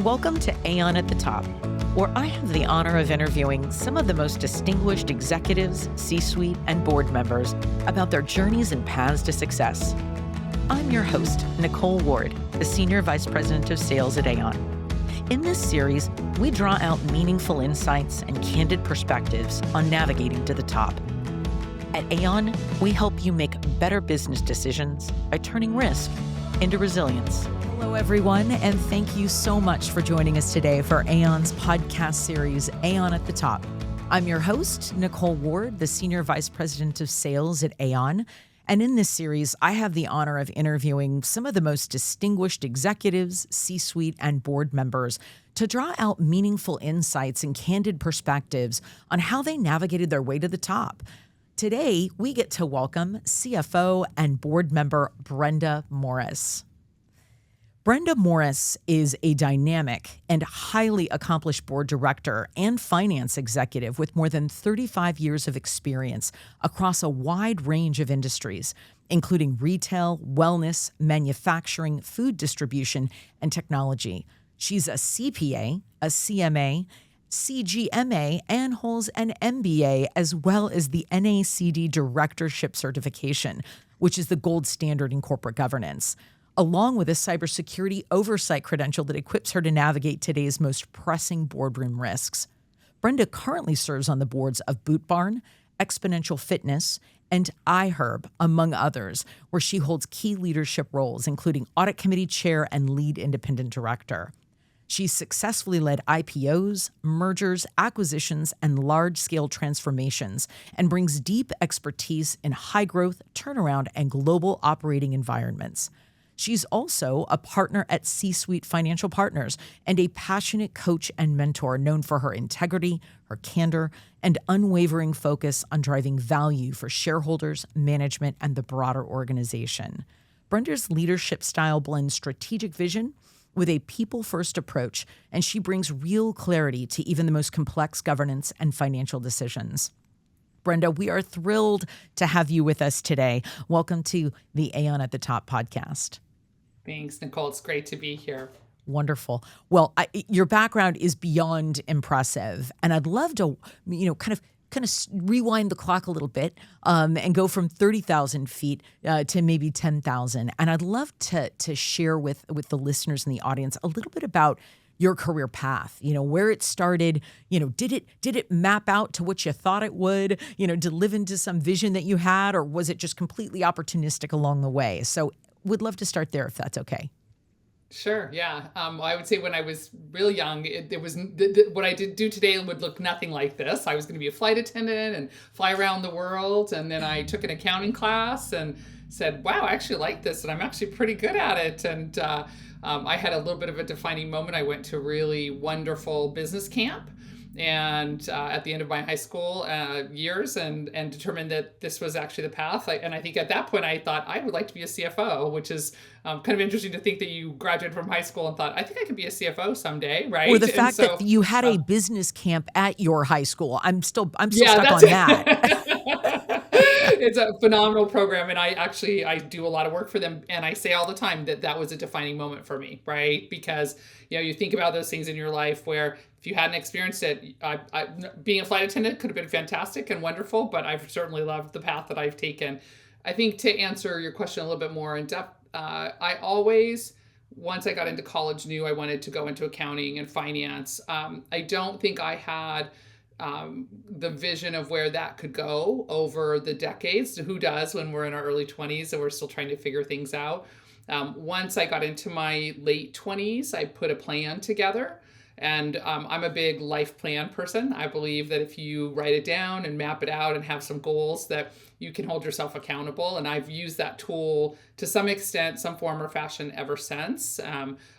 Welcome to Aeon at the Top, where I have the honor of interviewing some of the most distinguished executives, C-suite, and board members about their journeys and paths to success. I'm your host, Nicole Ward, the Senior Vice President of Sales at Aeon. In this series, we draw out meaningful insights and candid perspectives on navigating to the top. At Aeon, we help you make better business decisions by turning risk into resilience. Hello, everyone, and thank you so much for joining us today for Aeon's podcast series, Aeon at the Top. I'm your host, Nicole Ward, the Senior Vice President of Sales at Aeon. And in this series, I have the honor of interviewing some of the most distinguished executives, C-suite, and board members to draw out meaningful insights and candid perspectives on how they navigated their way to the top. Today, we get to welcome CFO and board member Brenda Morris. Brenda Morris is a dynamic and highly accomplished board director and finance executive with more than 35 years of experience across a wide range of industries, including retail, wellness, manufacturing, food distribution, and technology. She's a CPA, a CMA, CGMA, and holds an MBA, as well as the NACD Directorship Certification, which is the gold standard in corporate governance, along with a cybersecurity oversight credential that equips her to navigate today's most pressing boardroom risks. Brenda currently serves on the boards of Boot Barn, Xponential Fitness, and iHerb, among others, where she holds key leadership roles, including audit committee chair and lead independent director. She's successfully led IPOs, mergers, acquisitions, and large-scale transformations, and brings deep expertise in high-growth, turnaround, and global operating environments. She's also a partner at C-Suite Financial Partners and a passionate coach and mentor known for her integrity, her candor, and unwavering focus on driving value for shareholders, management, and the broader organization. Brenda's leadership style blends strategic vision with a people-first approach, and she brings real clarity to even the most complex governance and financial decisions. Brenda, we are thrilled to have you with us today. Welcome to the Aeon at the Top podcast. Thanks, Nicole. It's great to be here. Wonderful. Well, your background is beyond impressive, and I'd love to, kind of rewind the clock a little bit and go from 30,000 feet to maybe 10,000. And I'd love to share with the listeners and the audience a little bit about your career path, where it started, did it map out to what you thought it would, to live into some vision that you had, or was it just completely opportunistic along the way? So would love to start there if that's okay. Sure. Yeah. I would say when I was really young, it was what I did do today would look nothing like this. I was going to be a flight attendant and fly around the world. And then I took an accounting class and said, wow, I actually like this and I'm actually pretty good at it. And I had a little bit of a defining moment. I went to a really wonderful business camp and at the end of my high school years and determined that this was actually the path. And I think at that point I thought I would like to be a CFO, which is kind of interesting to think that you graduated from high school and thought, I think I could be a CFO someday, right? Or the fact that you had a business camp at your high school. I'm still stuck on that. It's a phenomenal program. And I do a lot of work for them. And I say all the time that was a defining moment for me, right? Because, you think about those things in your life where if you hadn't experienced it, being a flight attendant could have been fantastic and wonderful, but I've certainly loved the path that I've taken. I think to answer your question a little bit more in depth, I always, once I got into college, knew I wanted to go into accounting and finance. I don't think I had the vision of where that could go over the decades. Who does when we're in our early 20s and we're still trying to figure things out? Once I got into my late 20s, I put a plan together. And I'm a big life plan person. I believe that if you write it down and map it out and have some goals, that you can hold yourself accountable. And I've used that tool to some extent, some form or fashion ever since.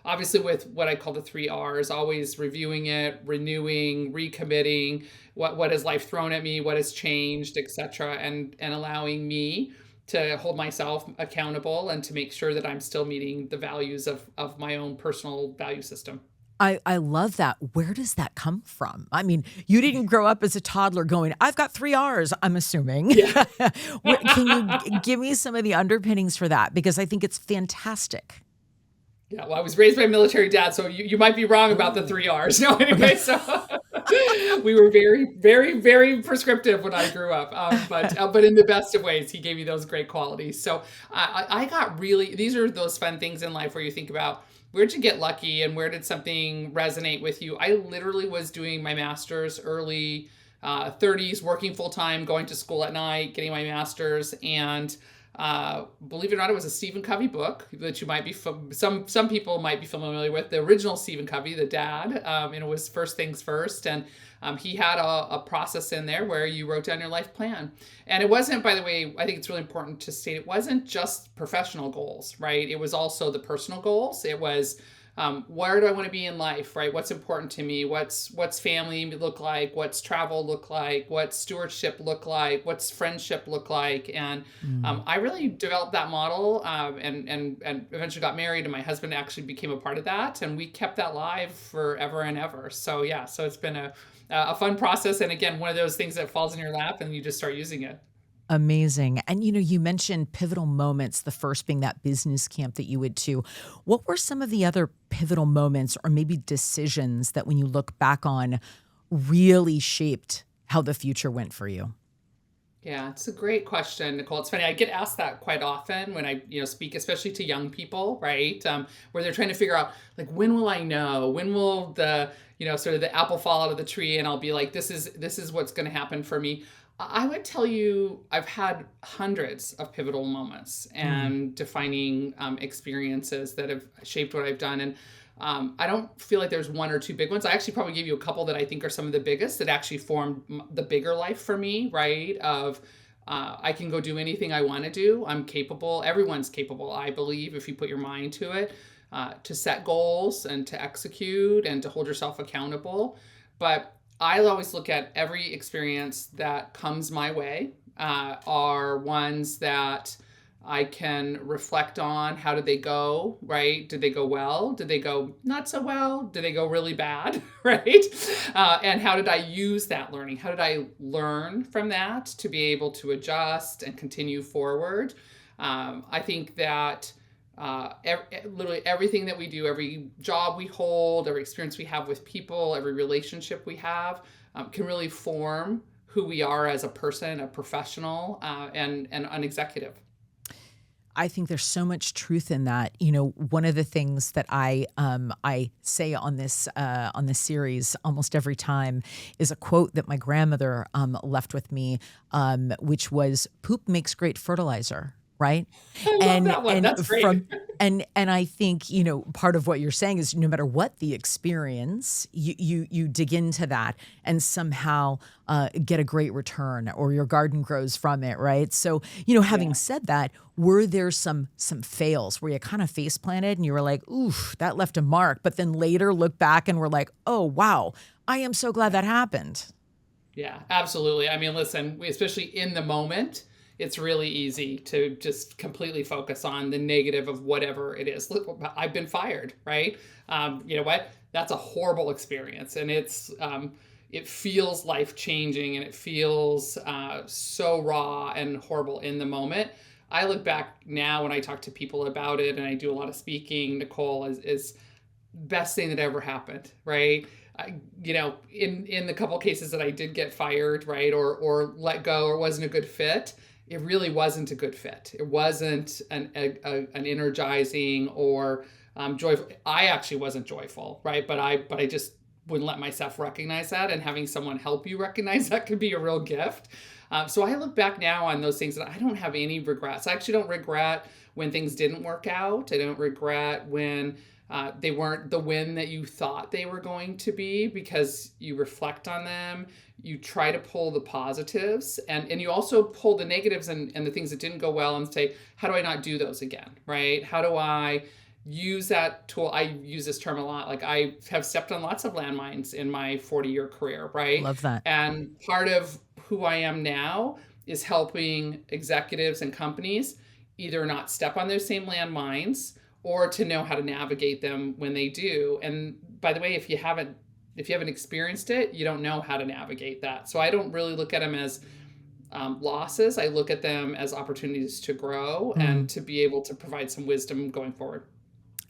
Obviously with what I call the 3 R's, always reviewing it, renewing, recommitting, what has life thrown at me, what has changed, et cetera, and allowing me to hold myself accountable and to make sure that I'm still meeting the values of my own personal value system. I love that. Where does that come from? I mean, you didn't grow up as a toddler going, I've got 3 R's, I'm assuming. Yeah. Can you give me some of the underpinnings for that? Because I think it's fantastic. Yeah, well, I was raised by a military dad, so you might be wrong about the 3 R's. No, anyway, so we were very, very, very prescriptive when I grew up, but in the best of ways, he gave me those great qualities. So I got really, these are those fun things in life where you think about, where'd you get lucky and where did something resonate with you? I literally was doing my master's early 30s, working full time, going to school at night, getting my master's, and believe it or not, it was a Stephen Covey book that you might be some people might be familiar with. The original Stephen Covey, the dad, and it was First Things First, and he had a process in there where you wrote down your life plan. And it wasn't, by the way, I think it's really important to state, it wasn't just professional goals, right? It was also the personal goals. It was where do I want to be in life, right? What's important to me? What's family look like? What's travel look like? What's stewardship look like? What's friendship look like? And I really developed that model and eventually got married, and my husband actually became a part of that, and we kept that live forever and ever. So yeah, so it's been a fun process, and again, one of those things that falls in your lap and you just start using it. Amazing. And you mentioned pivotal moments, the first being that business camp that you went to. What were some of the other pivotal moments or maybe decisions that when you look back on really shaped how the future went for you? Yeah, it's a great question, Nicole. It's funny. I get asked that quite often when I, speak, especially to young people, right? Where they're trying to figure out, like, when will I know? When will the, sort of the apple fall out of the tree? And I'll be like, this is what's going to happen for me. I would tell you, I've had hundreds of pivotal moments and defining experiences that have shaped what I've done. And I don't feel like there's one or two big ones. I actually probably give you a couple that I think are some of the biggest that actually formed the bigger life for me, right? Of I can go do anything I want to do. I'm capable. Everyone's capable, I believe, if you put your mind to it, to set goals and to execute and to hold yourself accountable. But I'll always look at every experience that comes my way are ones that I can reflect on. How did they go, right? Did they go well? Did they go not so well? Did they go really bad, right? And how did I use that learning? How did I learn from that to be able to adjust and continue forward? I think that literally everything that we do, every job we hold, every experience we have with people, every relationship we have can really form who we are as a person, a professional, and an executive. I think there's so much truth in that. One of the things that I say on this series almost every time is a quote that my grandmother left with me, which was, "Poop makes great fertilizer." Right. I love that one. That's great. And I think, part of what you're saying is no matter what the experience, you dig into that and somehow get a great return, or your garden grows from it. Right. So, having said that, were there some fails where you kind of face planted and you were like, oof, that left a mark, but then later look back and we're like, oh, wow, I am so glad that happened. Yeah, absolutely. I mean, listen, especially in the moment, it's really easy to just completely focus on the negative of whatever it is. Look, I've been fired, right? You know what? That's a horrible experience, and it feels life changing, and it feels so raw and horrible in the moment. I look back now when I talk to people about it, and I do a lot of speaking. Nicole is best thing that ever happened, right? In the couple cases that I did get fired, right, or let go, or wasn't a good fit. It really wasn't a good fit. It wasn't an energizing or joyful. I actually wasn't joyful, right? But I just wouldn't let myself recognize that, and having someone help you recognize that could be a real gift. So I look back now on those things, and I don't have any regrets. I actually don't regret when things didn't work out. I don't regret when they weren't the win that you thought they were going to be, because you reflect on them, you try to pull the positives, and you also pull the negatives and the things that didn't go well and say, how do I not do those again, right? How do I use that tool? I use this term a lot. Like, I have stepped on lots of landmines in my 40-year career, right? Love that. And part of who I am now is helping executives and companies either not step on those same landmines or to know how to navigate them when they do. And by the way, if you haven't experienced it, you don't know how to navigate that. So I don't really look at them as losses. I look at them as opportunities to grow and to be able to provide some wisdom going forward.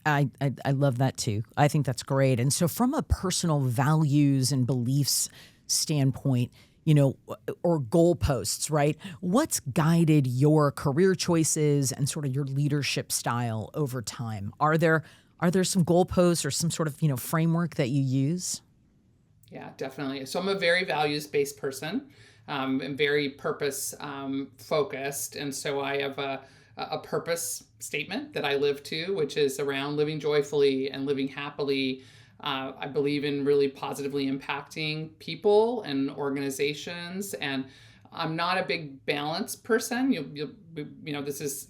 I love that too. I think that's great. And so from a personal values and beliefs standpoint, or goalposts, right? What's guided your career choices and sort of your leadership style over time? Are there some goalposts or some sort of, framework that you use? Yeah, definitely. So I'm a very values-based person, and very purpose focused. And so I have a purpose statement that I live to, which is around living joyfully and living happily. I believe in really positively impacting people and organizations, and I'm not a big balance person. You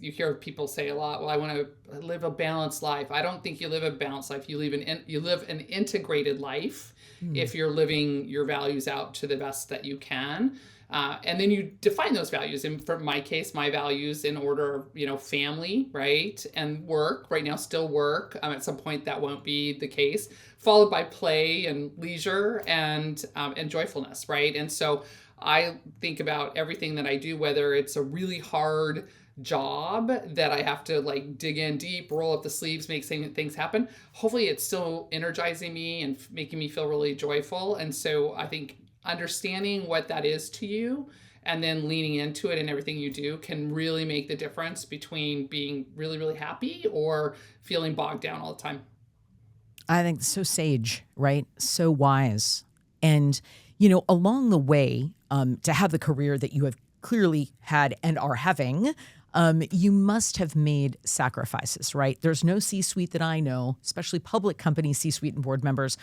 hear people say a lot, well, I want to live a balanced life. I don't think you live a balanced life. You live an integrated life if you're living your values out to the best that you can. And then you define those values. And for my case, my values in order of, family, right? And work. Right now, still work. At some point, that won't be the case. Followed by play and leisure and joyfulness, right? And so I think about everything that I do, whether it's a really hard job that I have to dig in deep, roll up the sleeves, make things happen. Hopefully it's still energizing me and making me feel really joyful. And so I think understanding what that is to you and then leaning into it in everything you do can really make the difference between being really, really happy or feeling bogged down all the time. I think so sage, right? So wise. And, along the way, to have the career that you have clearly had and are having, you must have made sacrifices, right? There's no C-suite that I know, especially public company C-suite and board members,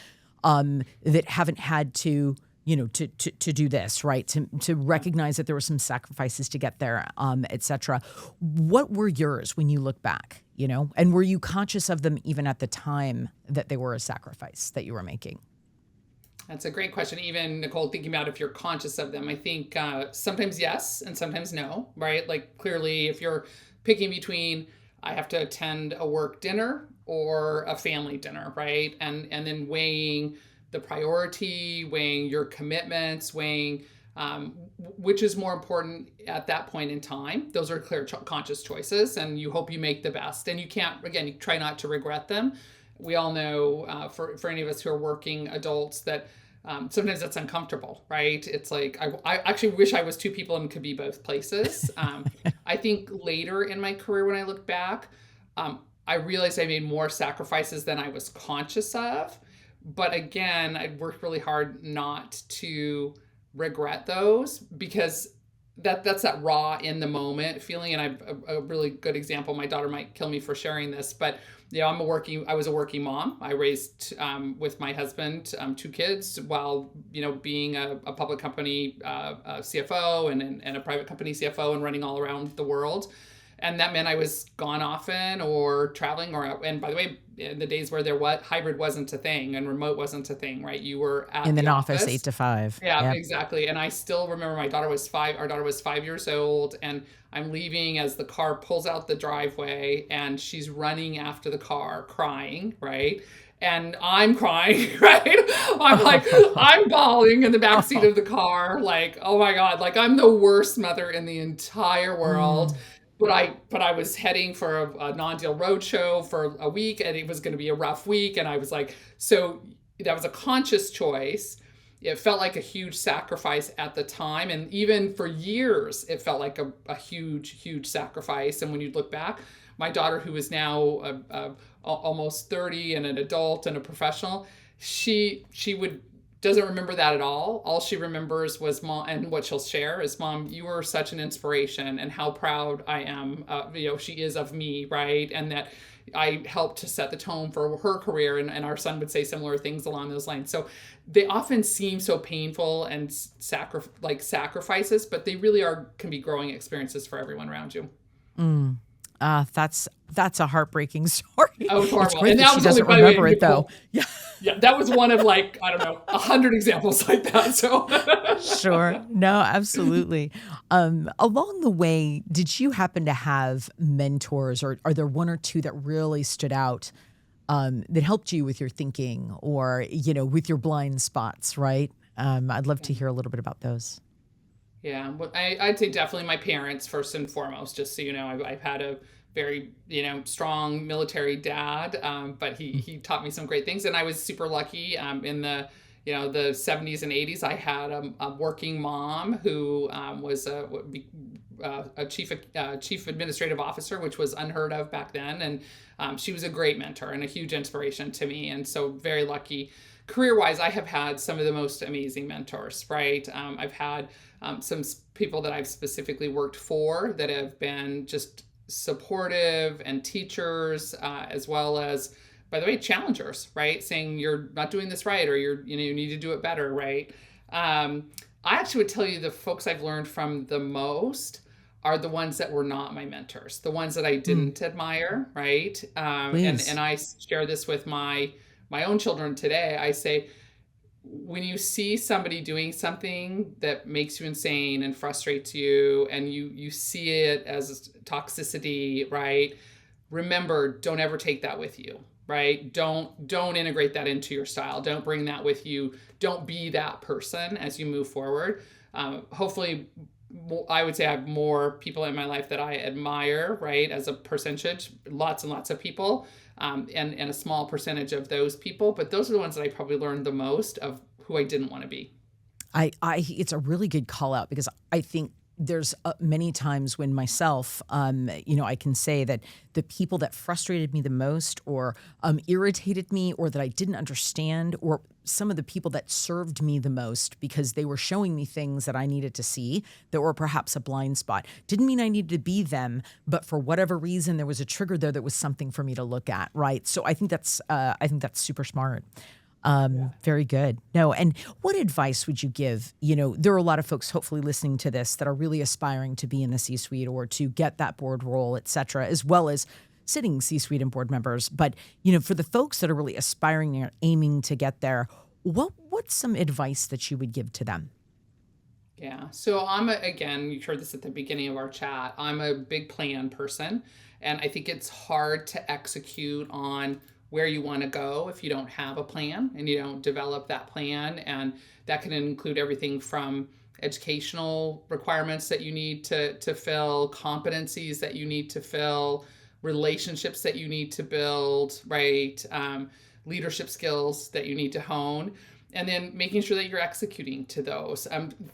that haven't had to do this, right? To recognize that there were some sacrifices to get there, et cetera. What were yours when you look back, and were you conscious of them even at the time that they were a sacrifice that you were making? That's a great question. Even Nicole, thinking about if you're conscious of them, I think sometimes yes and sometimes no, right? Clearly if you're picking between, I have to attend a work dinner or a family dinner, right? And then weighing the priority, weighing your commitments, weighing which is more important at that point in time. Those are clear conscious choices, and you hope you make the best. And you can't, again, you try not to regret them. We all know for any of us who are working adults that sometimes that's uncomfortable, right? It's I actually wish I was two people and could be both places. I think later in my career, when I look back, I realized I made more sacrifices than I was conscious of. But again, I worked really hard not to regret those, because that's that raw in the moment feeling. And I've a really good example. My daughter might kill me for sharing this, but I was a working mom. I raised with my husband 2 kids while being a public company CFO and a private company CFO and running all around the world. And that meant I was gone often or traveling, and by the way, in the days where hybrid wasn't a thing and remote wasn't a thing, right? You were at in the an office 8 to 5. Yeah, exactly. And I still remember our daughter was 5 years old, and I'm leaving as the car pulls out the driveway and she's running after the car crying, right? And I'm crying, right? I'm bawling in the backseat of the car, oh my God, I'm the worst mother in the entire world. But I was heading for a non-deal roadshow for a week, and it was going to be a rough week. And I was so that was a conscious choice. It felt like a huge sacrifice at the time. And even for years, it felt like a huge, huge sacrifice. And when you look back, my daughter, who is now almost 30 and an adult and a professional, she doesn't remember that at all. All she remembers was Mom, and what she'll share is, Mom, you were such an inspiration, and how proud I am, she is of me, right? And that I helped to set the tone for her career, and our son would say similar things along those lines. So they often seem so painful and sacrifices, but they really can be growing experiences for everyone around you. That's a heartbreaking story. Oh, it's horrible. It's great And that she doesn't remember it, though. Yeah. Yeah, that was one of 100 examples like that. So Sure. No, absolutely. Along the way, did you happen to have mentors, or are there one or two that really stood out that helped you with your thinking or, with your blind spots, right? I'd love to hear a little bit about those. Yeah, I'd say definitely my parents first and foremost, just so you know. I've had a very, strong military dad, but he taught me some great things. And I was super lucky in the the 70s and 80s. I had a working mom who was a chief administrative officer, which was unheard of back then. And she was a great mentor and a huge inspiration to me. And so very lucky. Career-wise, I have had some of the most amazing mentors, right? I've had some people that I've specifically worked for that have been just supportive and teachers, as well as, by the way, challengers, right? Saying you're not doing this right, or you need to do it better, right? I actually would tell you the folks I've learned from the most are the ones that were not my mentors, the ones that I didn't admire, right? And I share this with my own children today. I say, when you see somebody doing something that makes you insane and frustrates you, and you see it as toxicity, right? Remember, don't ever take that with you, right? Don't integrate that into your style. Don't bring that with you. Don't be that person as you move forward. Hopefully, I would say I have more people in my life that I admire, right? As a percentage, lots and lots of people. And a small percentage of those people, but those are the ones that I probably learned the most of who I didn't want to be. It's a really good call out, because I think there's many times when myself, I can say that the people that frustrated me the most, or irritated me, or that I didn't understand, or some of the people that served me the most because they were showing me things that I needed to see that were perhaps a blind spot. Didn't mean I needed to be them, but for whatever reason, there was a trigger there that was something for me to look at, right? So I think that's super smart. Very good. No. And what advice would you give? There are a lot of folks hopefully listening to this that are really aspiring to be in the C-suite or to get that board role, et cetera, as well as sitting C-suite and board members. But, for the folks that are really aspiring or aiming to get there, what's some advice that you would give to them? Yeah. So again, you heard this at the beginning of our chat. I'm a big plan person, and I think it's hard to execute on where you want to go if you don't have a plan and you don't develop that plan. And that can include everything from educational requirements that you need to fill, competencies that you need to fill, relationships that you need to build, right? Leadership skills that you need to hone, and then making sure that you're executing to those.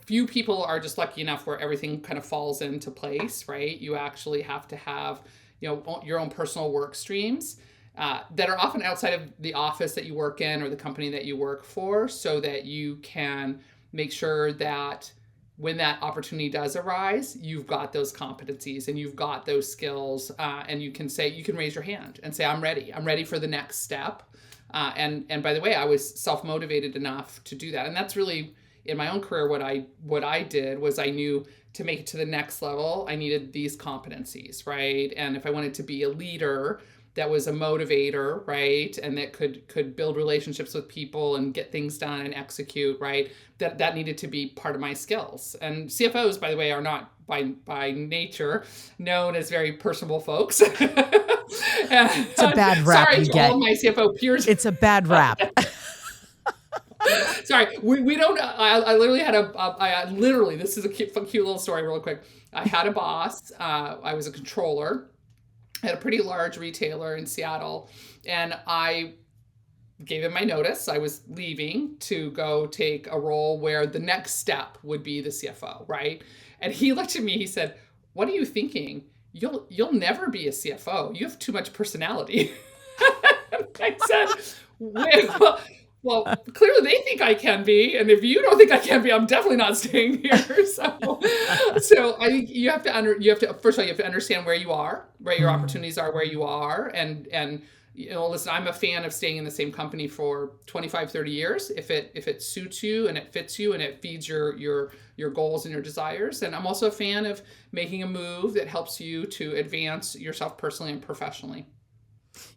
Few people are just lucky enough where everything kind of falls into place, right? You actually have to have, your own personal work streams that are often outside of the office that you work in or the company that you work for, so that you can make sure that when that opportunity does arise, you've got those competencies and you've got those skills, and you can raise your hand and say, I'm ready for the next step. And by the way, I was self-motivated enough to do that. And that's really, in my own career, what I did was, I knew to make it to the next level, I needed these competencies, right? And if I wanted to be a leader that was a motivator, right, and that could build relationships with people and get things done and execute, right, that needed to be part of my skills. And CFOs, by the way, are not by nature known as very personable folks. It's a bad rap. Sorry you to get. all my CFO peers. It's a bad rap. Sorry, we don't. I literally had this is a cute little story, real quick. I had a boss. I was a controller at a pretty large retailer in Seattle, and I gave him my notice. I was leaving to go take a role where the next step would be the CFO, right? And he looked at me. He said, "What are you thinking? You'll never be a CFO. You have too much personality." I said, well, clearly they think I can be, and if you don't think I can be, I'm definitely not staying here. So I think you have to first of all, you have to understand where you are, where your opportunities are, where you are, and listen, I'm a fan of staying in the same company for 25, 30 years if it suits you and it fits you and it feeds your goals and your desires. And I'm also a fan of making a move that helps you to advance yourself personally and professionally.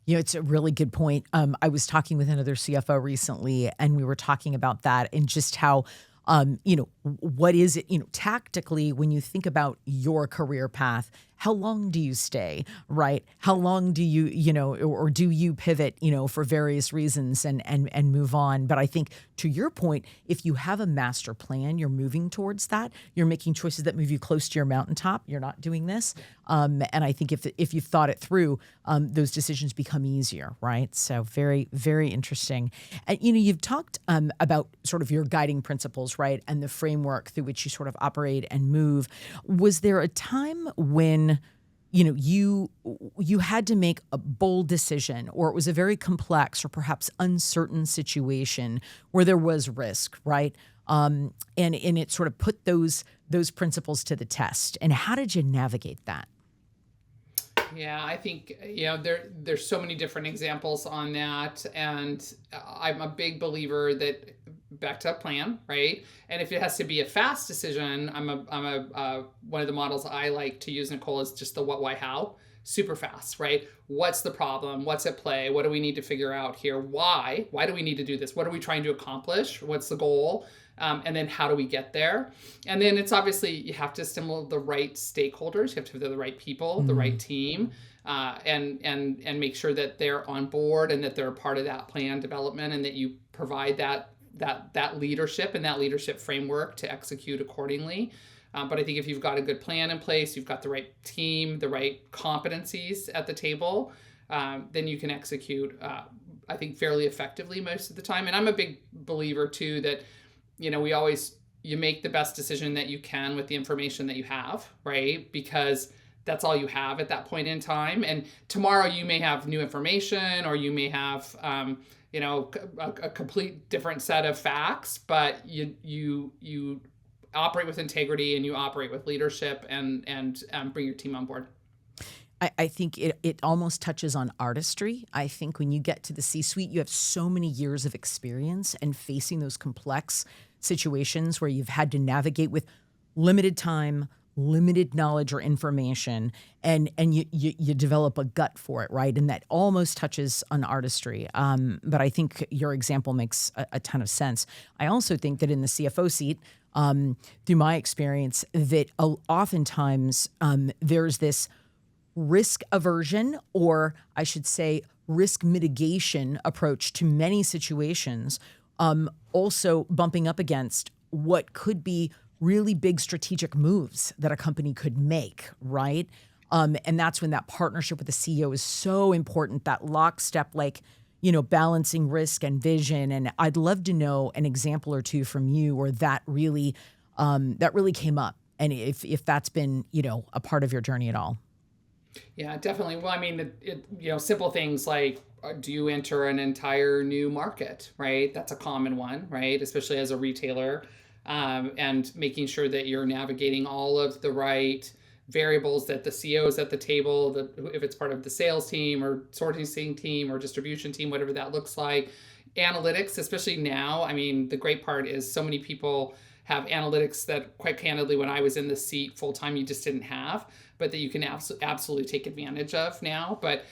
It's a really good point. I was talking with another CFO recently, and we were talking about that and just how, what is it, tactically, when you think about your career path, how long do you stay, right? How long do you, or do you pivot, for various reasons and move on? But I think to your point, if you have a master plan, you're moving towards that, you're making choices that move you close to your mountaintop, you're not doing this. And I think if you've thought it through, those decisions become easier, right? So very, very interesting. And, you've talked about sort of your guiding principles, right? And the framework through which you sort of operate and move. Was there a time when, you had to make a bold decision, or it was a very complex or perhaps uncertain situation where there was risk, right? And it sort of put those principles to the test. And how did you navigate that? Yeah, I think, there's so many different examples on that. And I'm a big believer that back to a plan, right? And if it has to be a fast decision, I'm a one of the models I like to use, Nicole, is just the what, why, how. Super fast, right? What's the problem? What's at play? What do we need to figure out here? Why? Why do we need to do this? What are we trying to accomplish? What's the goal? And then how do we get there? And then it's obviously you have to assemble the right stakeholders. You have to have the right people, the right team, and make sure that they're on board and that they're a part of that plan development, and that you provide that leadership and that leadership framework to execute accordingly. But I think if you've got a good plan in place, you've got the right team, the right competencies at the table, then you can execute, I think, fairly effectively most of the time. And I'm a big believer too that, you make the best decision that you can with the information that you have, right? Because that's all you have at that point in time. And tomorrow you may have new information, or you may have, a complete different set of facts, but you operate with integrity and you operate with leadership and bring your team on board. I think it almost touches on artistry. I think when you get to the C-suite, you have so many years of experience and facing those complex situations where you've had to navigate with limited time, limited knowledge or information, and you develop a gut for it, right? And that almost touches on artistry. But I think your example makes a ton of sense. I also think that in the CFO seat, through my experience, that oftentimes there's this risk aversion, or I should say risk mitigation approach to many situations, also bumping up against what could be really big strategic moves that a company could make, right? And that's when that partnership with the CEO is so important, that lockstep, balancing risk and vision. And I'd love to know an example or two from you where that really came up, and if that's been, a part of your journey at all. Yeah, definitely. Well, I mean, simple things like, do you enter an entire new market, right? That's a common one, right? Especially as a retailer, and making sure that you're navigating all of the right variables, that the CEO is at the table, if it's part of the sales team or sourcing team or distribution team, whatever that looks like. Analytics, especially now. I mean, the great part is so many people have analytics that, quite candidly, when I was in the seat full time, you just didn't have, but that you can absolutely take advantage of now. But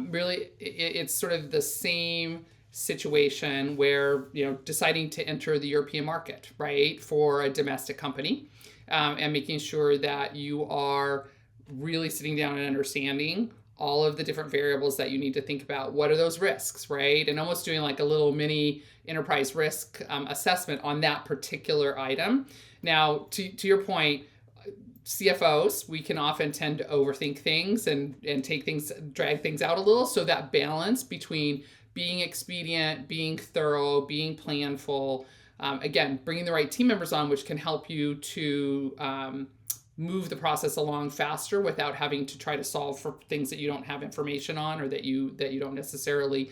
really, it's sort of the same situation where, deciding to enter the European market, right, for a domestic company, and making sure that you are really sitting down and understanding all of the different variables that you need to think about. What are those risks, right? And almost doing like a little mini enterprise risk assessment on that particular item. Now, to your point, CFOs, we can often tend to overthink things and drag things out a little. So that balance between being expedient, being thorough, being planful, again, bringing the right team members on, which can help you to move the process along faster without having to try to solve for things that you don't have information on, or that you don't necessarily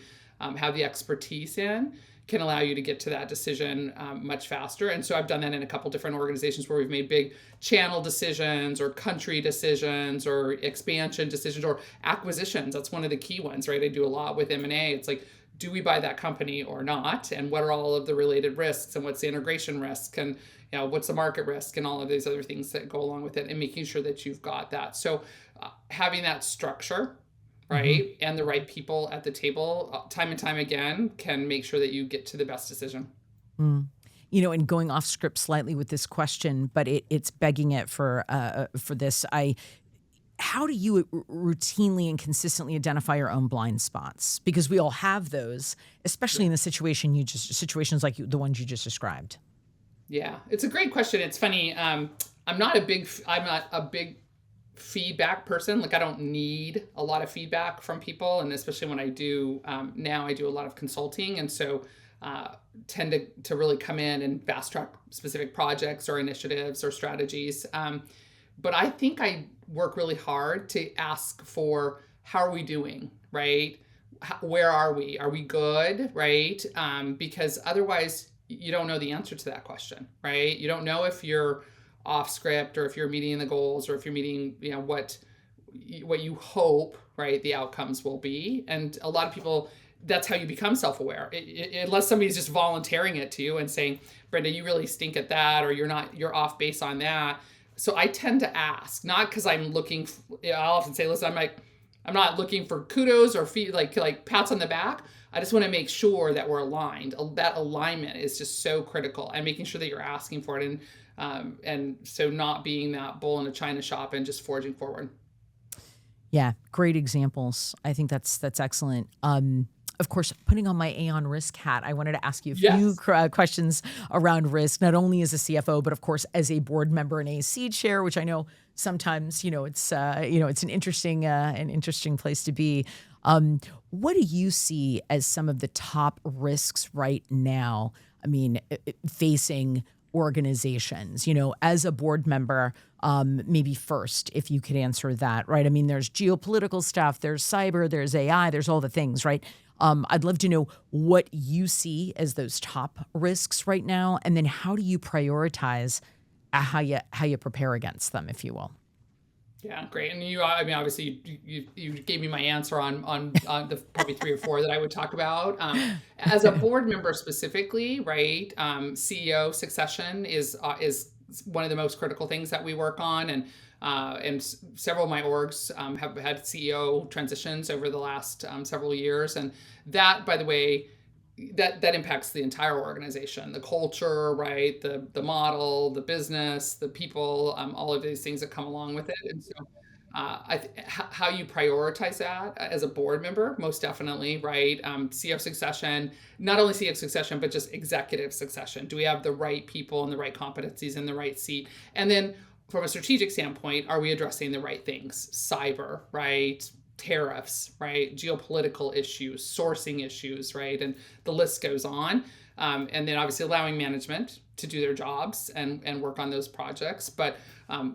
have the expertise in, can allow you to get to that decision much faster. And so I've done that in a couple different organizations where we've made big channel decisions or country decisions or expansion decisions or acquisitions. That's one of the key ones, right? I do a lot with M&A. It's like, do we buy that company or not? And what are all of the related risks, and what's the integration risk, and what's the market risk, and all of these other things that go along with it, and making sure that you've got that. So having that structure, right, and the right people at the table time and time again can make sure that you get to the best decision. And going off script slightly with this question, but it's begging it for this. how do you routinely and consistently identify your own blind spots? Because we all have those, especially in the situations like the ones you just described. Yeah, it's a great question. It's funny. I'm not a big feedback person. Like I don't need a lot of feedback from people, and especially when I do now, I do a lot of consulting, and so tend to really come in and fast track specific projects or initiatives or strategies. But I think I work really hard to ask for how are we doing, right? Where are we? Are we good, right? Because otherwise, you don't know the answer to that question, right? You don't know if you're off script or if you're meeting the goals or if you're meeting, what you hope, right, the outcomes will be. And a lot of people, that's how you become self-aware. Unless somebody's just volunteering it to you and saying, Brenda, you really stink at that, or you're off base on that. So I tend to ask, not because I'm looking, I'll often say, listen, I'm not looking for kudos or like pats on the back. I just want to make sure that we're aligned. That alignment is just so critical, and making sure that you're asking for it, and so not being that bull in a china shop and just forging forward. Yeah, great examples. I think that's excellent. Of course, putting on my Aon Risk hat, I wanted to ask you a few questions around risk, not only as a CFO, but of course as a board member and AC chair, which I know sometimes it's an interesting place to be. What do you see as some of the top risks right now? I mean, facing organizations, as a board member, maybe first, if you could answer that, right? I mean, there's geopolitical stuff, there's cyber, there's AI, there's all the things, right? I'd love to know what you see as those top risks right now, and then how do you prioritize how you prepare against them, if you will. Yeah, great. And obviously you gave me my answer on the probably 3 or 4 that I would talk about. As a board member specifically, right? CEO succession is one of the most critical things that we work on, and several of my orgs have had CEO transitions over the last several years, and that, by the way, that impacts the entire organization, the culture, right? The model, the business, the people, all of these things that come along with it. And so how you prioritize that as a board member, most definitely, right? CEO succession, not only CEO succession, but just executive succession. Do we have the right people and the right competencies in the right seat? And then from a strategic standpoint, are we addressing the right things? Cyber, right? Tariffs, right? Geopolitical issues, sourcing issues, right? And the list goes on. And then obviously allowing management to do their jobs and work on those projects. But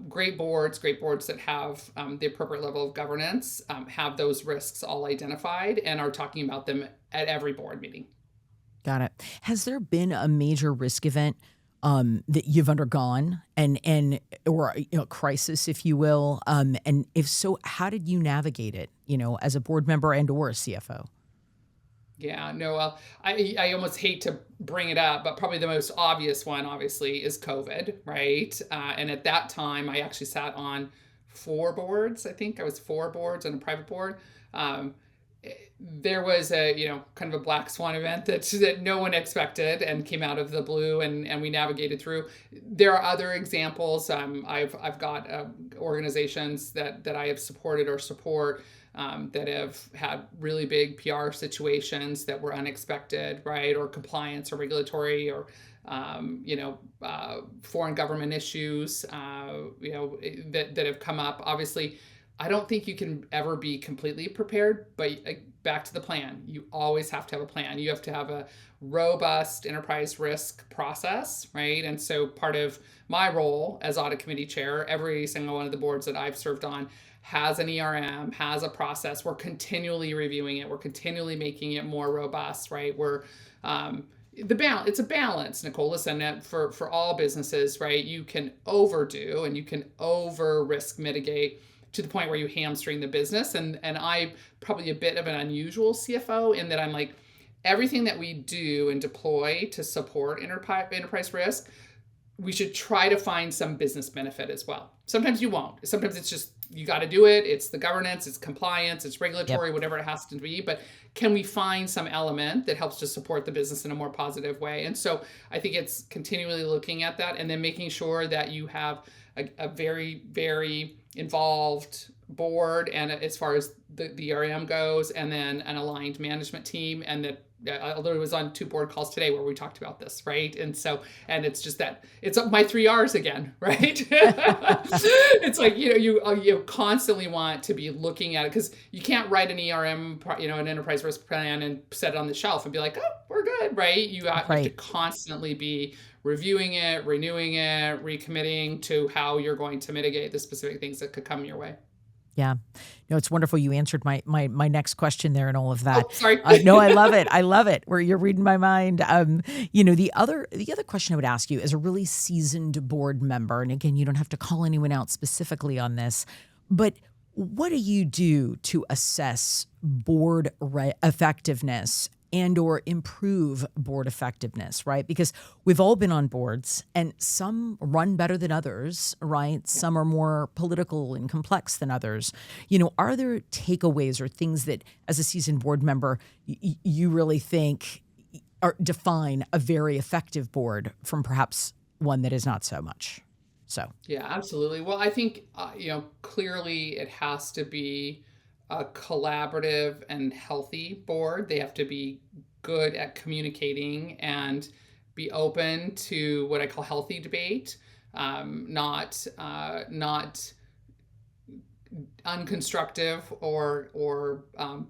great boards that have the appropriate level of governance, have those risks all identified and are talking about them at every board meeting. Got it. Has there been a major risk event that you've undergone or crisis, if you will? And if so, how did you navigate it, as a board member and or a CFO? Yeah, no, well, I almost hate to bring it up, but probably the most obvious one, obviously, is COVID, right? And at that time, I actually sat on 4 boards. I think I was 4 boards and a private board. There was a kind of a black swan event that no one expected and came out of the blue, and we navigated through. There are other examples. I've got organizations that I have supported or support that have had really big PR situations that were unexpected, right? Or compliance or regulatory or foreign government issues that have come up. Obviously, I don't think you can ever be completely prepared, but back to the plan. You always have to have a plan. You have to have a robust enterprise risk process, right? And so part of my role as audit committee chair, every single one of the boards that I've served on has an ERM, has a process. We're continually reviewing it. We're continually making it more robust, right? It's a balance, Nicole. Listen, for all businesses, right? You can overdo and you can over risk mitigate to the point where you hamstring the business. And I'm probably a bit of an unusual CFO in that I'm like, everything that we do and deploy to support enterprise risk, we should try to find some business benefit as well. Sometimes you won't. Sometimes it's just, you got to do it. It's the governance, it's compliance, it's regulatory, whatever it has to be. But can we find some element that helps to support the business in a more positive way? And so I think it's continually looking at that and then making sure that you have a very, very involved board, and as far as the ERM goes, and then an aligned management team. And that I literally was on 2 board calls today where we talked about this, right? And so, and it's just that it's my 3 R's again, right? It's like, you constantly want to be looking at it, because you can't write an ERM, an enterprise risk plan, and set it on the shelf and be like, oh, we're good, right? You have to constantly be reviewing it, renewing it, recommitting to how you're going to mitigate the specific things that could come your way. Yeah. No, it's wonderful. You answered my next question there and all of that. Oh, sorry. No, I love it. I love it. Where you're reading my mind. The other question I would ask you, as a really seasoned board member, and again, you don't have to call anyone out specifically on this, but what do you do to assess board effectiveness and or improve board effectiveness, right? Because we've all been on boards, and some run better than others, right? Some are more political and complex than others. Are there takeaways or things that, as a seasoned board member, you really think define a very effective board from perhaps one that is not so much? So yeah, absolutely. Well, I think clearly it has to be a collaborative and healthy board. They have to be good at communicating and be open to what I call healthy debate, not unconstructive or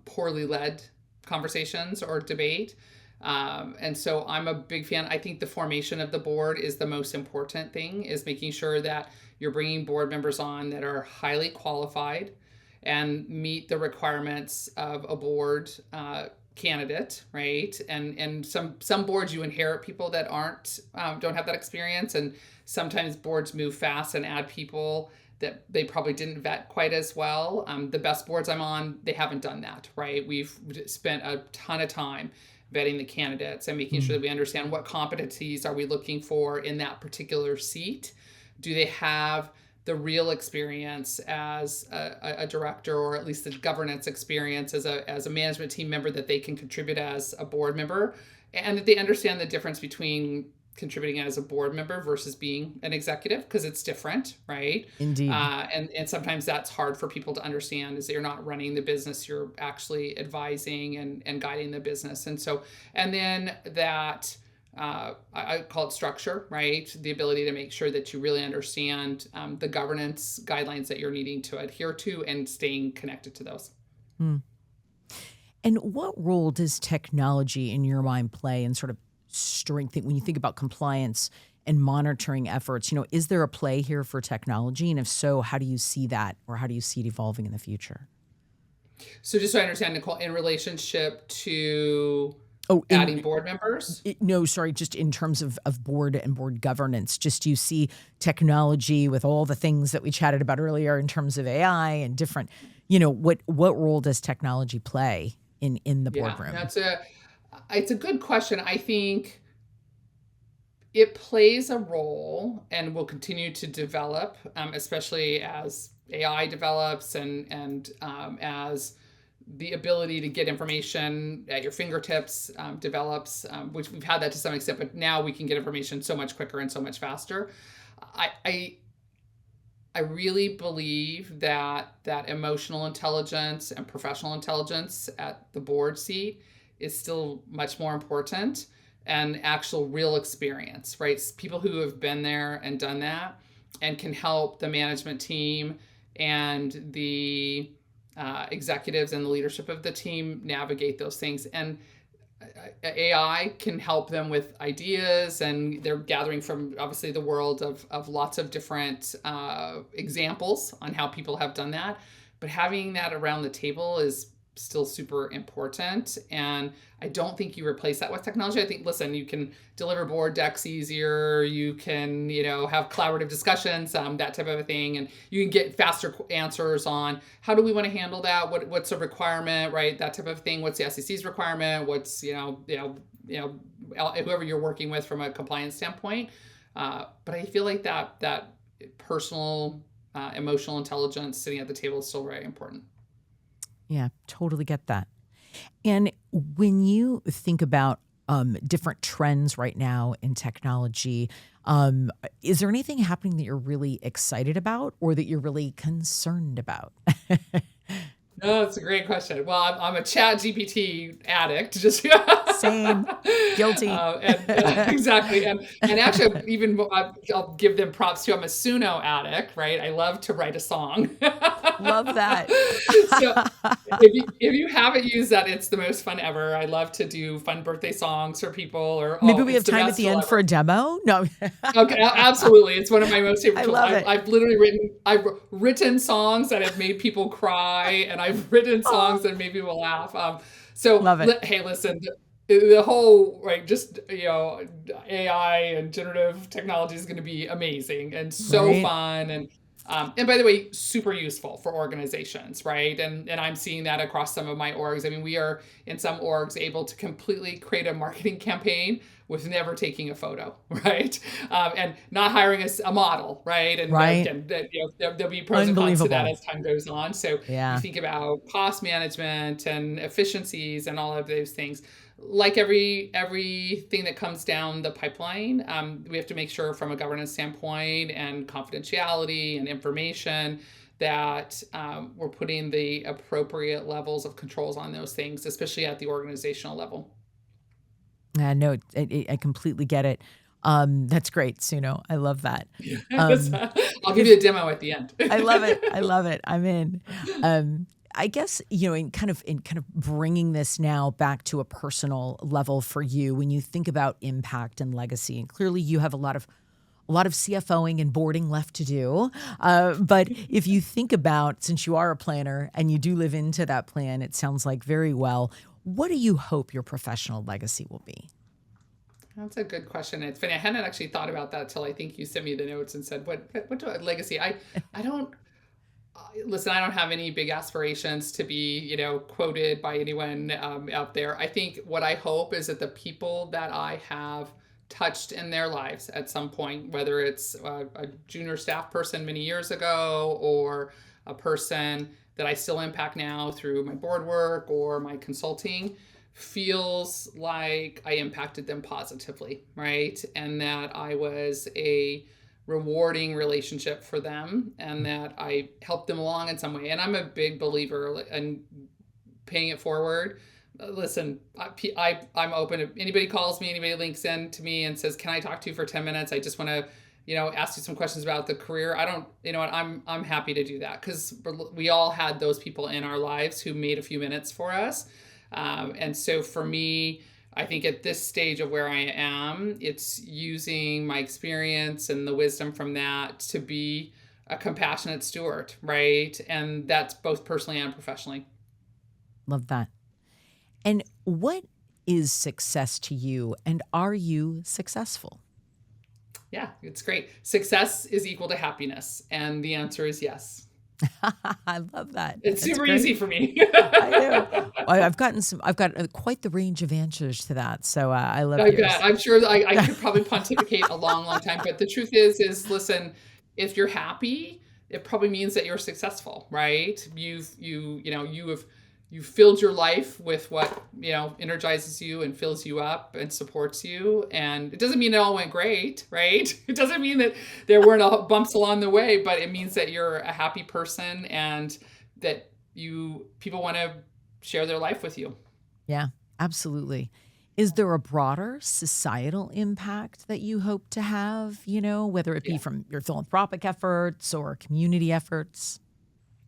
poorly led conversations or debate. And so I'm a big fan. I think the formation of the board is the most important thing, is making sure that you're bringing board members on that are highly qualified and meet the requirements of a board candidate, right? And some boards, you inherit people that don't have that experience, and sometimes boards move fast and add people that they probably didn't vet quite as well. The best boards I'm on, they haven't done that, right? We've spent a ton of time vetting the candidates and making sure that we understand what competencies are we looking for in that particular seat. Do they have the real experience as a director, or at least the governance experience as a management team member that they can contribute as a board member, and that they understand the difference between contributing as a board member versus being an executive, because it's different, right? Indeed. And sometimes that's hard for people to understand, is that you're not running the business, you're actually advising and guiding the business. And then that, I call it structure, right? The ability to make sure that you really understand the governance guidelines that you're needing to adhere to and staying connected to those. And what role does technology in your mind play in sort of strengthening, when you think about compliance and monitoring efforts, is there a play here for technology? And if so, how do you see that, or how do you see it evolving in the future? So just so I understand, Nicole, in relationship to adding board members? Just in terms of board and board governance. Just, you see technology with all the things that we chatted about earlier in terms of AI and different, what role does technology play in the boardroom? It's a good question. I think it plays a role and will continue to develop, especially as AI develops and as the ability to get information at your fingertips develops, which we've had that to some extent, but now we can get information so much quicker and so much faster. I really believe that emotional intelligence and professional intelligence at the board seat is still much more important, and actual real experience, right? People who have been there and done that and can help the management team and the executives and the leadership of the team navigate those things. And AI can help them with ideas, and they're gathering from obviously the world of lots of different examples on how people have done that. But having that around the table is still super important. And I don't think you replace that with technology. I think, listen, you can deliver board decks easier. You can, have collaborative discussions, that type of a thing. And you can get faster answers on how do we want to handle that? What's a requirement, right? That type of thing. What's the SEC's requirement? What's, whoever you're working with from a compliance standpoint. But I feel like that personal, emotional intelligence sitting at the table is still very important. Yeah, totally get that. And when you think about different trends right now in technology. Is there anything happening that you're really excited about or that you're really concerned about? No, that's a great question. Well, I'm a Chat GPT addict, just Same. Guilty. exactly, and actually, even I'll give them props too. I'm a Suno addict, right? I love to write a song. Love that. So if you haven't used that, it's the most fun ever. I love to do fun birthday songs for people, or Maybe we it's have the time at best the tool end for ever. a demo. No. Okay, absolutely. It's one of my most favorite I tools. love it. I've written songs that have made people cry, and I've written songs Oh, that made people laugh. So love it. hey, listen, the whole right, just AI and generative technology is going to be amazing and so Right. fun, and by the way, super useful for organizations, right? And I'm seeing that across some of my orgs. I mean, we are in some orgs able to completely create a marketing campaign with never taking a photo, right? And not hiring a model, right? And Right. again, there'll be pros and cons to that Unbelievable. as time goes on. So you Yeah. think about cost management and efficiencies and all of those things. Like everything that comes down the pipeline, we have to make sure from a governance standpoint and confidentiality and information that we're putting the appropriate levels of controls on those things, especially at the organizational level. No, I completely get it. That's great, Suno. I love that. Yes. Um, I'll give if you a demo at the end. I love it. I love it. I'm in. I guess, in kind of bringing this now back to a personal level for you, when you think about impact and legacy, and clearly you have a lot of CFOing and boarding left to do. But if you think about, since you are a planner and you do live into that plan, it sounds like very well, what do you hope your professional legacy will be? That's a good question. It's funny. I hadn't actually thought about that till I think you sent me the notes and said, what do I legacy? I don't listen. I don't have any big aspirations to be, quoted by anyone out there. I think what I hope is that the people that I have touched in their lives at some point, whether it's a junior staff person many years ago or a person that I still impact now through my board work or my consulting, feels like I impacted them positively, right? And that I was a rewarding relationship for them and that I helped them along in some way. And I'm a big believer in paying it forward. Listen, I'm open. If anybody calls me, anybody links in to me and says, can I talk to you for 10 minutes? I just want to, ask you some questions about the career. I don't, what, I'm happy to do that because we all had those people in our lives who made a few minutes for us. And so for me, I think at this stage of where I am, it's using my experience and the wisdom from that to be a compassionate steward, right? And that's both personally and professionally. Love that. And what is success to you? And are you successful? Yeah, it's great. Success is equal to happiness. And the answer is yes. I love that. It's That's super great. easy for me. I know. I've got quite the range of answers to that. So I love I yours. bet. I'm sure I could probably pontificate a long, long time. But the truth is listen, if you're happy, it probably means that you're successful, right? You've filled your life with what, energizes you and fills you up and supports you. And it doesn't mean it all went great, right? It doesn't mean that there weren't bumps along the way, but it means that you're a happy person and that people want to share their life with you. Yeah, absolutely. Is there a broader societal impact that you hope to have, whether it be Yeah. from your philanthropic efforts or community efforts?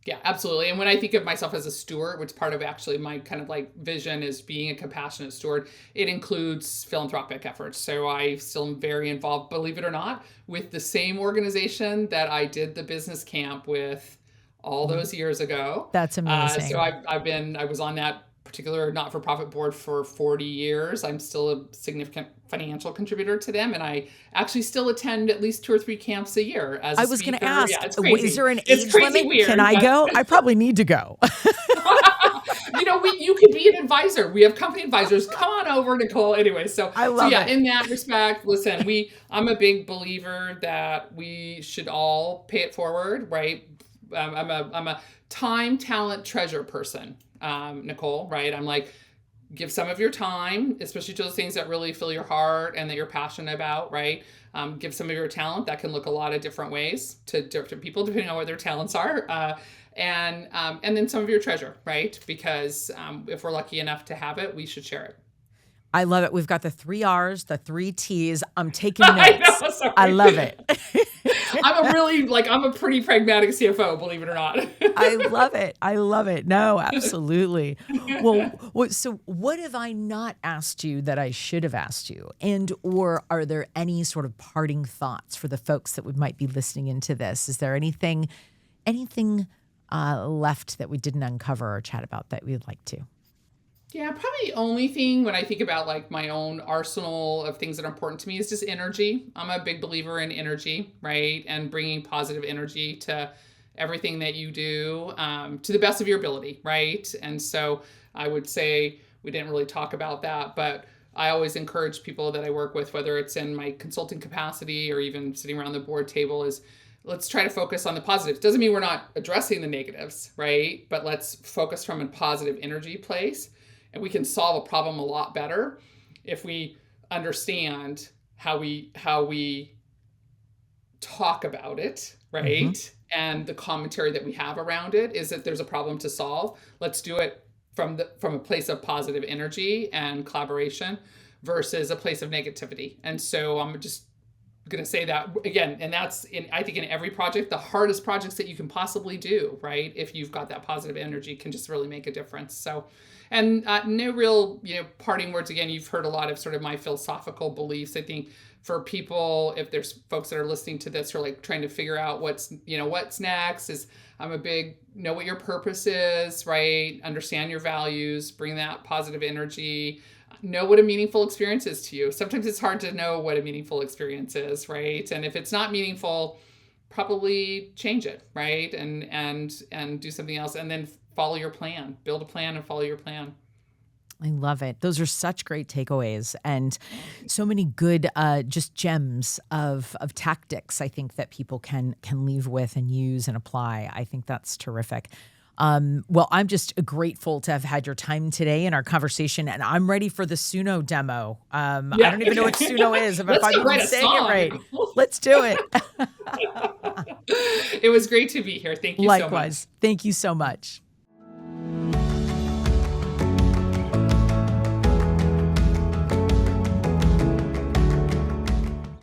Yeah, absolutely. And when I think of myself as a steward, which part of actually my kind of like vision is being a compassionate steward, it includes philanthropic efforts. So I still am very involved, believe it or not, with the same organization that I did the business camp with all those years ago. That's amazing. So I was on that particular not-for-profit board for 40 years. I'm still a significant financial contributor to them, and I actually still attend at least 2 or 3 camps a year as a I was going to speaker. ask, Yeah, it's crazy. is there an It's age crazy limit? weird, Can I but go? I probably need to go. you could be an advisor. We have company advisors. Come on over, Nicole. Anyway, so love yeah, it. in that respect, listen, I'm a big believer that we should all pay it forward, right? I'm a time, talent, treasure person, Nicole, right? I'm like, give some of your time, especially to those things that really fill your heart and that you're passionate about, right? Give some of your talent. That can look a lot of different ways to different people, depending on what their talents are. And then some of your treasure, right? Because if we're lucky enough to have it, we should share it. I love it. We've got the 3 R's, the 3 T's. I'm taking notes. I love it. I'm a pretty pragmatic CFO, believe it or not. I love it. I love it. No, absolutely. Well, so what have I not asked you that I should have asked you? And or are there any sort of parting thoughts for the folks that might be listening into this? Is there anything left that we didn't uncover or chat about that we'd like to? Yeah, probably the only thing when I think about like my own arsenal of things that are important to me is just energy. I'm a big believer in energy, right? And bringing positive energy to everything that you do to the best of your ability, right? And so I would say we didn't really talk about that, but I always encourage people that I work with, whether it's in my consulting capacity or even sitting around the board table, is let's try to focus on the positives. Doesn't mean we're not addressing the negatives, right? But let's focus from a positive energy place. And we can solve a problem a lot better if we understand how we talk about it, right? Mm-hmm. And the commentary that we have around it is that there's a problem to solve. Let's do it from a place of positive energy and collaboration versus a place of negativity. And so I'm just going to say that again, and that's I think in every project, the hardest projects that you can possibly do, right? If you've got that positive energy, can just really make a difference. So, and no real, parting words. Again, you've heard a lot of sort of my philosophical beliefs. I think for people, if there's folks that are listening to this who are like trying to figure out what's next, is I'm a big know what your purpose is, right? Understand your values, bring that positive energy. Know what a meaningful experience is to you. Sometimes it's hard to know what a meaningful experience is, right? And if it's not meaningful, probably change it, right? And do something else, and then follow your plan. Build a plan and follow your plan. I love it. Those are such great takeaways and so many good just gems of tactics I think that people can leave with and use and apply. I think that's terrific. Well, I'm just grateful to have had your time today in our conversation, and I'm ready for the Suno demo. I don't even know what Suno is. If I'm even saying it right, let's do it. It was great to be here. Thank you so much. Likewise. Thank you so much.